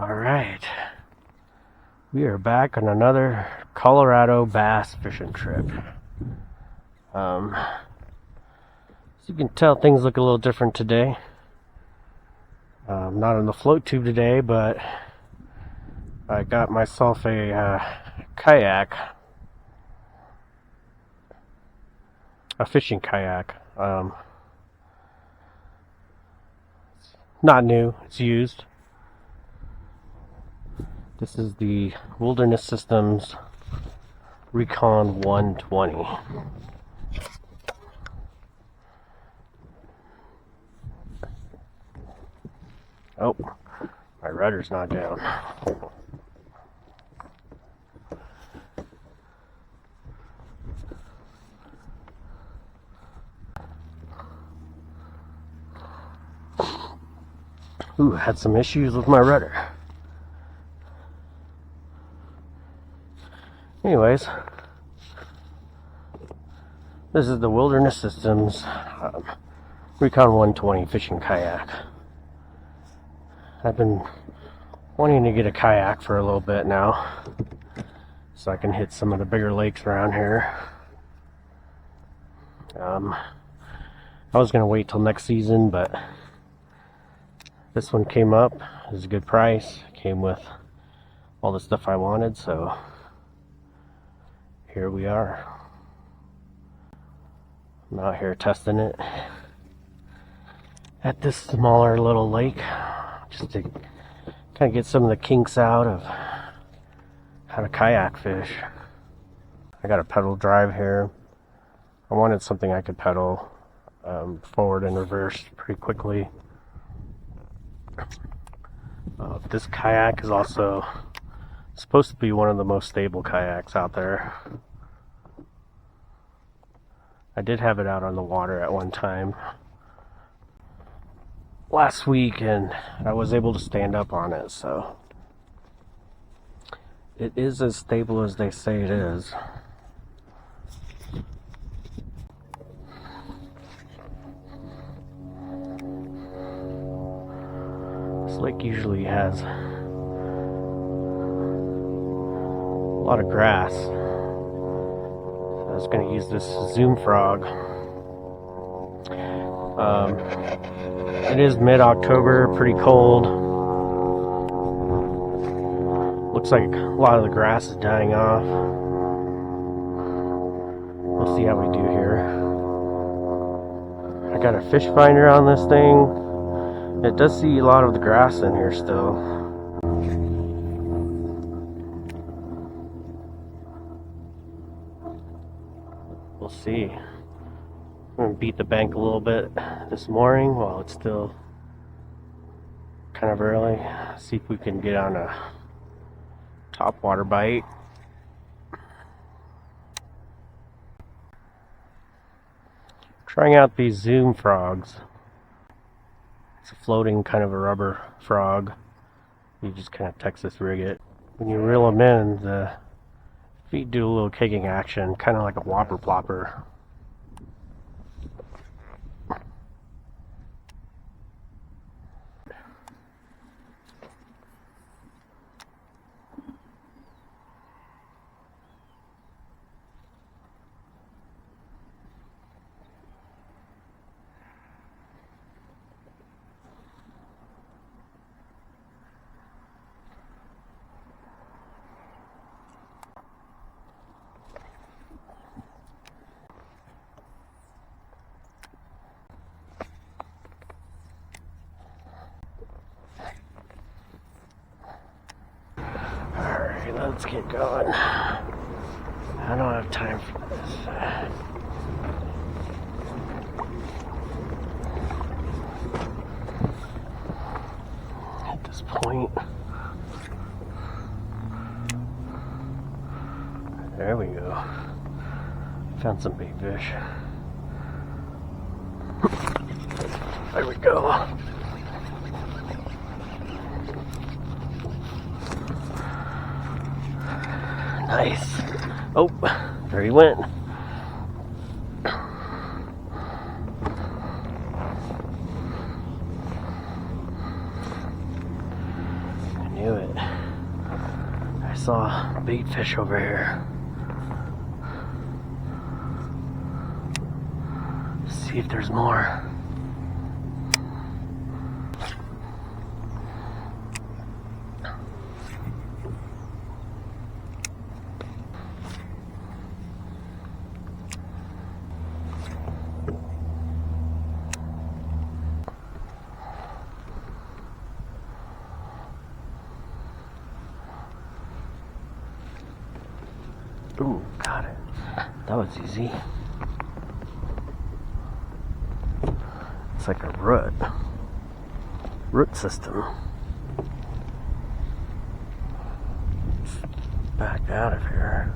Alright, we are back on another Colorado bass fishing trip. As you can tell, things look a little different today. Not on the float tube today, but I got myself a kayak, a fishing kayak. Not new, it's used. This is the Wilderness Systems Recon 120. Oh, my rudder's not down. Ooh, had some issues with my rudder. Anyways, this is the Wilderness Systems Recon 120 fishing kayak. I've been wanting to get a kayak for a little bit now, so I can hit some of the bigger lakes around here. I was going to wait till next season, but this one came up. It was a good price. It came with all the stuff I wanted, so here we are. I'm out here testing it at this smaller little lake, just to kind of get some of the kinks out of how to kayak fish. I got a pedal drive here. I wanted something I could pedal forward and reverse pretty quickly. This kayak is also supposed to be one of the most stable kayaks out there. I did have it out on the water at one time last week, and I was able to stand up on it, so it is as stable as they say it is. This lake usually has a lot of grass. I was going to use this Zoom frog. It is mid-October, pretty cold. Looks like a lot of the grass is dying off. We'll see how we do here. I got a fish finder on this thing. It does see a lot of the grass in here still. We'll see. I'm going to beat the bank a little bit this morning while it's still kind of early. See if we can get on a topwater bite. Trying out these Zoom frogs. It's a floating kind of a rubber frog. You just kind of Texas rig it. When you reel them in, the feet do a little kicking action, kind of like a whopper plopper. Let's get going. I don't have time for this. At this point. There we go. Found some big fish. There we go. Nice. Oh, there he went. knew it. I saw bait fish over here. Let's see if there's more. Ooh, got it. That was easy. It's like a root system. Let's back out of here,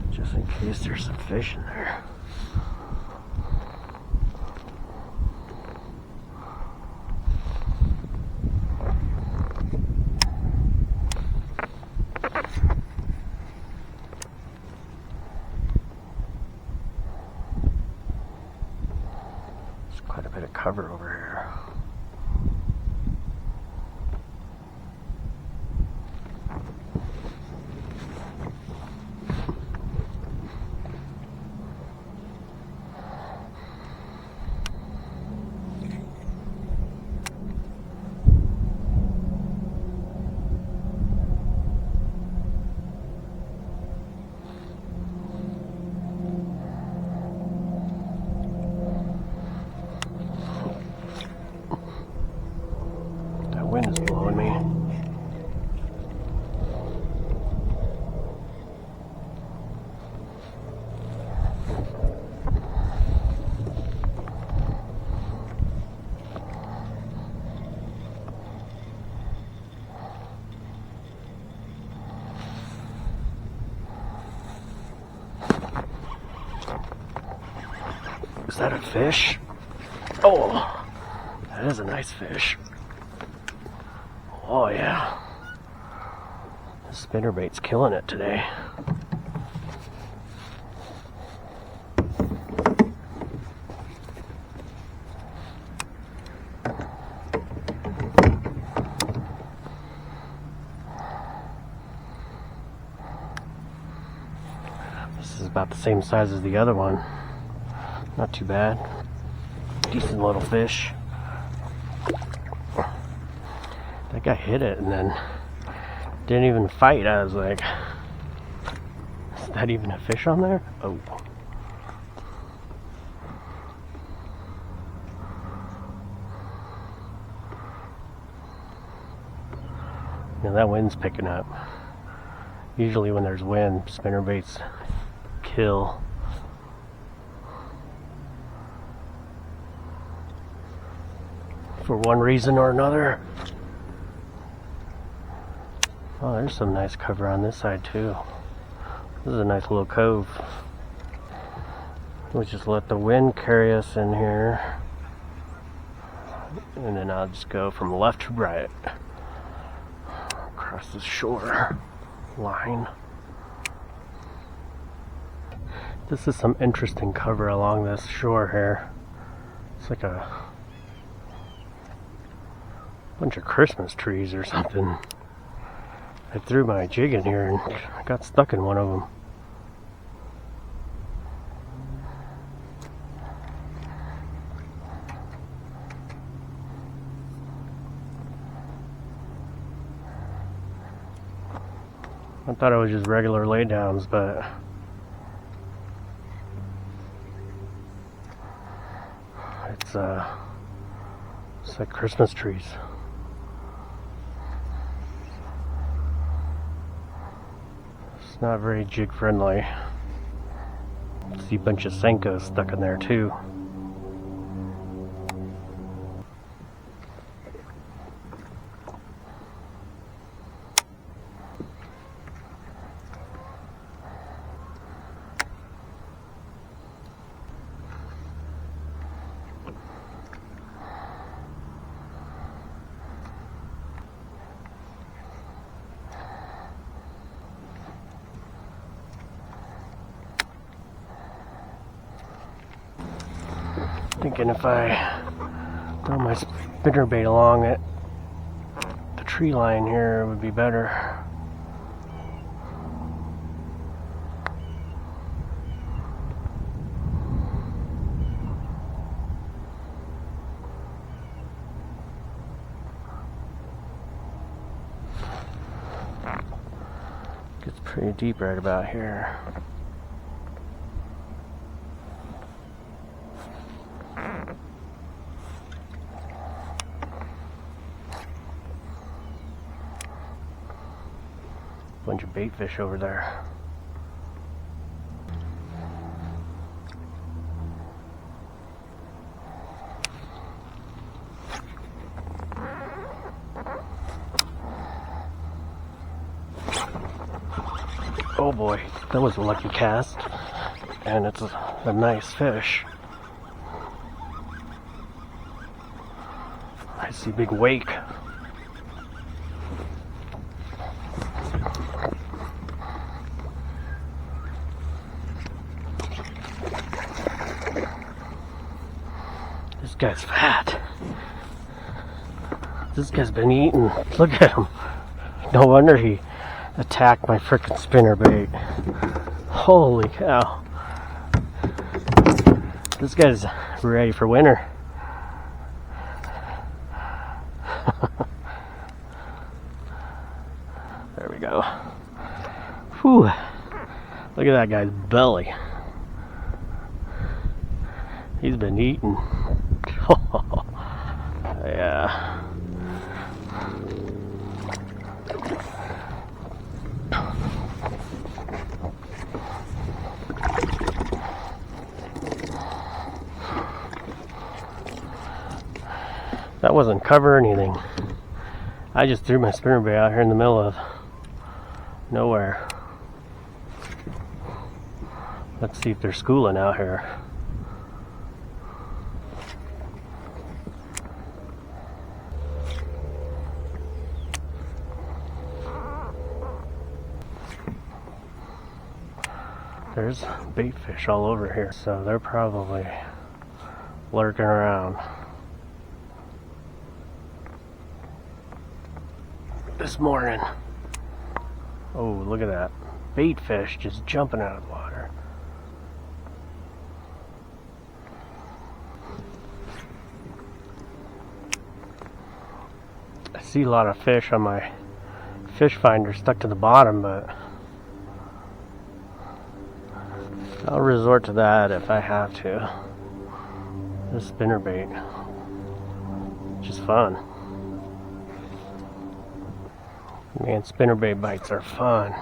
just in case there's some fish in there. Quite a bit of cover over here. Wind is blowing me. Is that a fish? Oh, that is a nice fish. Oh yeah, the spinnerbait's killing it today. This is about the same size as the other one. Not too bad. Decent little fish. That guy hit it and then didn't even fight. I was like, is that even a fish on there? Oh. Now that wind's picking up. Usually when there's wind, spinnerbaits kill. For one reason or another. Oh, there's some nice cover on this side too. This is a nice little cove. We'll just let the wind carry us in here. And then I'll just go from left to right. Across the shore line. This is some interesting cover along this shore here. It's like a bunch of Christmas trees or something. I threw my jig in here and I got stuck in one of them. I thought it was just regular laydowns, but it's like Christmas trees. It's not very jig friendly. See a bunch of Senkos stuck in there too. Thinking if I throw my spinnerbait along it, the tree line here would be better. Gets pretty deep right about here. Bunch of bait fish over there. Oh boy, that was a lucky cast, and it's a nice fish. I see big wake. This guy's fat. This guy's been eating. Look at him. No wonder he attacked my frickin' spinnerbait. Holy cow. This guy's ready for winter. There we go. Whew. Look at that guy's belly. He's been eating. Yeah. That wasn't cover or anything. I just threw my spinnerbait out here in the middle of nowhere. Let's see if they're schooling out here. There's bait fish all over here, so they're probably lurking around. This morning. Oh, look at that. Bait fish just jumping out of the water. I see a lot of fish on my fish finder stuck to the bottom, but I'll resort to that if I have to. This spinnerbait. Just fun. Man, spinnerbait bites are fun.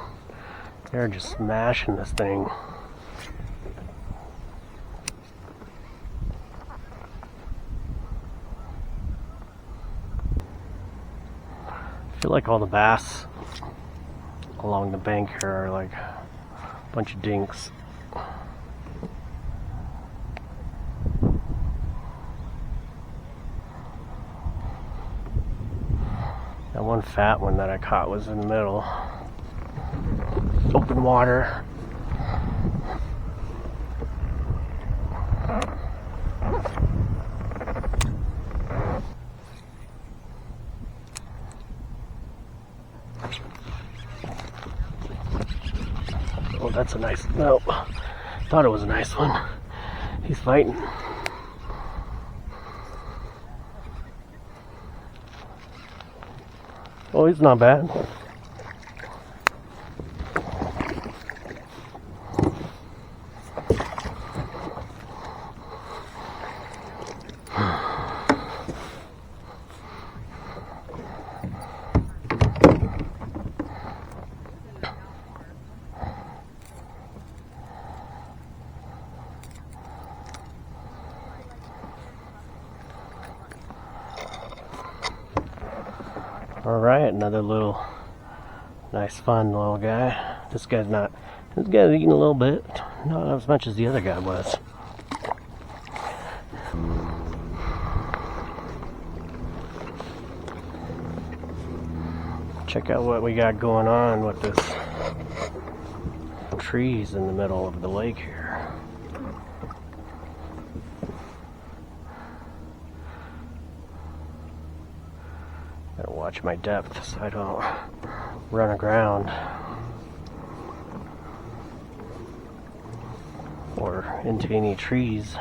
They're just smashing this thing. I feel like all the bass along the bank here are like a bunch of dinks. That one fat one that I caught was in the middle. Open water. Oh, that's a nice, no, thought it was a nice one. He's fighting. Oh, he's not bad. Alright, another little nice fun little guy. This guy's eating a little bit, not as much as the other guy was. Check out what we got going on with this trees in the middle of the lake here. Gotta watch watch my depth so I don't run aground or into any trees.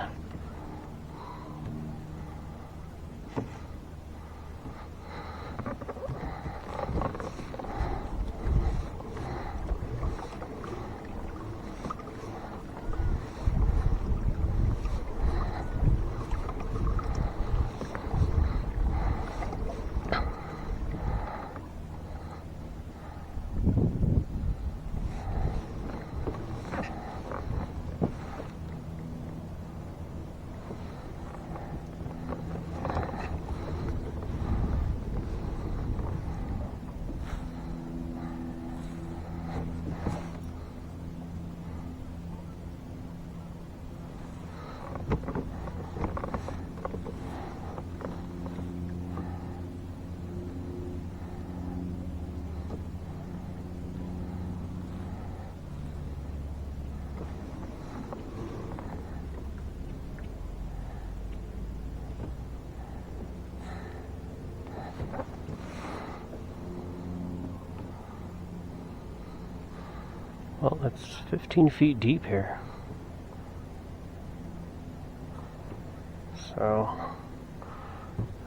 Well, it's 15 feet deep here. So,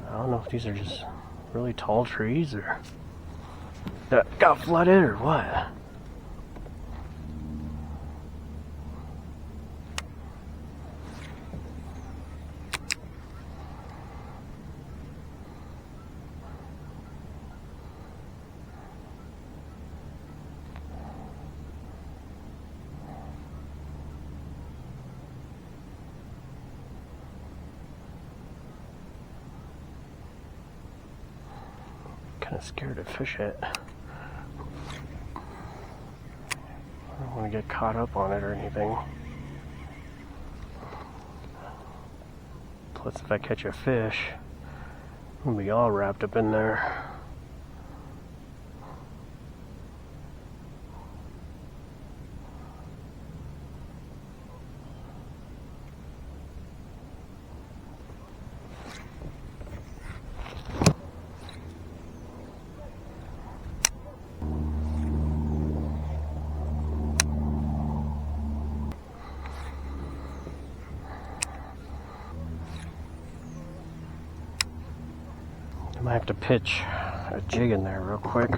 I don't know if these are just really tall trees or that got flooded or what. Kind of scared to fish it. I don't want to get caught up on it or anything. Plus, if I catch a fish, I'm gonna be all wrapped up in there. I might have to pitch a jig in there real quick.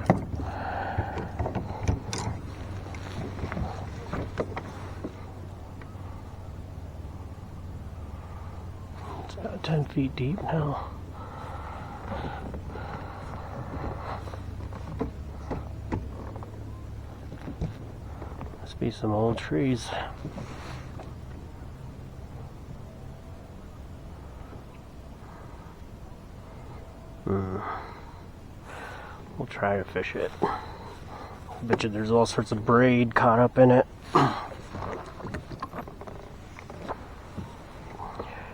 It's about 10 feet deep now. Must be some old trees. We'll try to fish it. I bet you there's all sorts of braid caught up in it.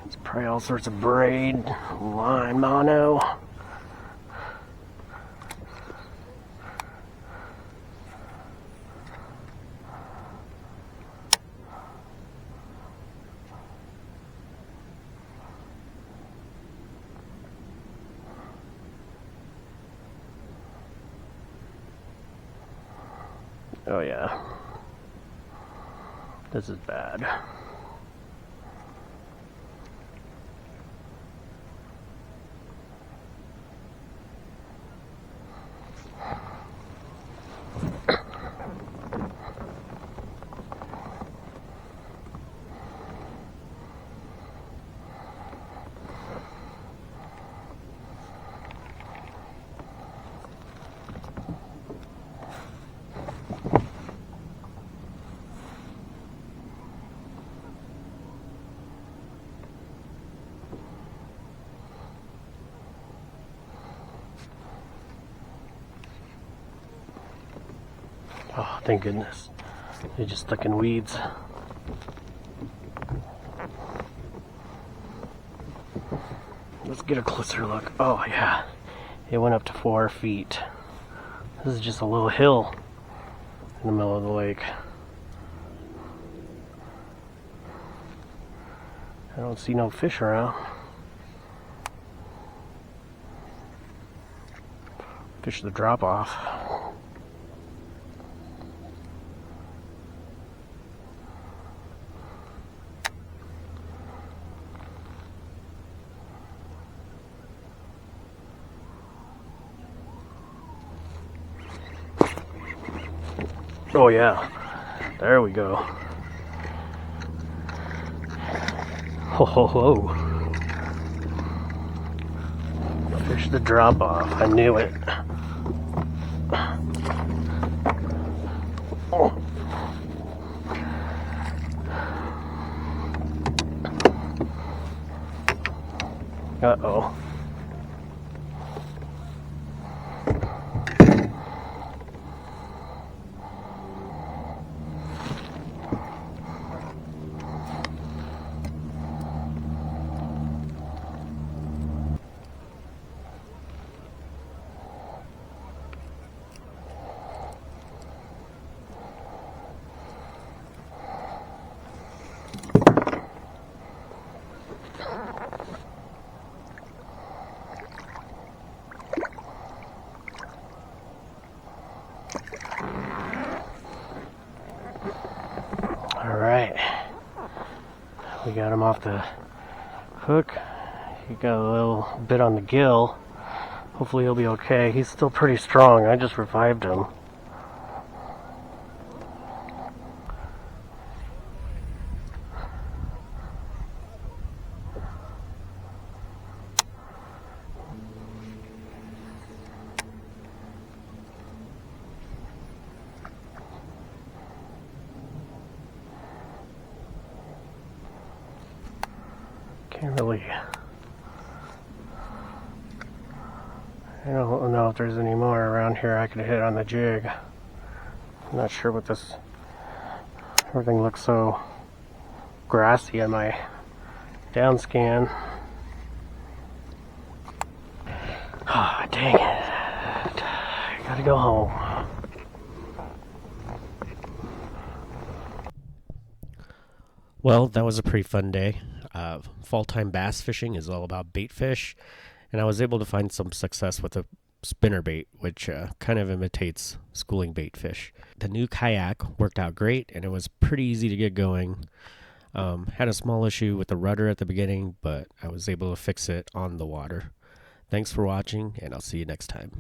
It's probably all sorts of braid, line, mono. Oh yeah, this is bad. Oh, thank goodness. They just stuck in weeds. Let's get a closer look. Oh yeah, it went up to 4 feet. This is just a little hill in the middle of the lake. I don't see no fish around. Fish the drop off. Oh yeah, there we go. Ho ho ho. Fish the drop off. I knew it. Oh. Uh-oh. Alright, we got him off the hook. He got a little bit on the gill. Hopefully he'll be okay. He's still pretty strong. I just revived him. Can't really... I don't know if there's any more around here I could hit on the jig. I'm not sure what this... Everything looks so grassy on my down scan. Ah, dang it. I gotta go home. Well, that was a pretty fun day. Fall-time bass fishing is all about bait fish, and I was able to find some success with a spinnerbait, which kind of imitates schooling bait fish. The new kayak worked out great, and it was pretty easy to get going. Had a small issue with the rudder at the beginning, but I was able to fix it on the water. Thanks for watching, and I'll see you next time.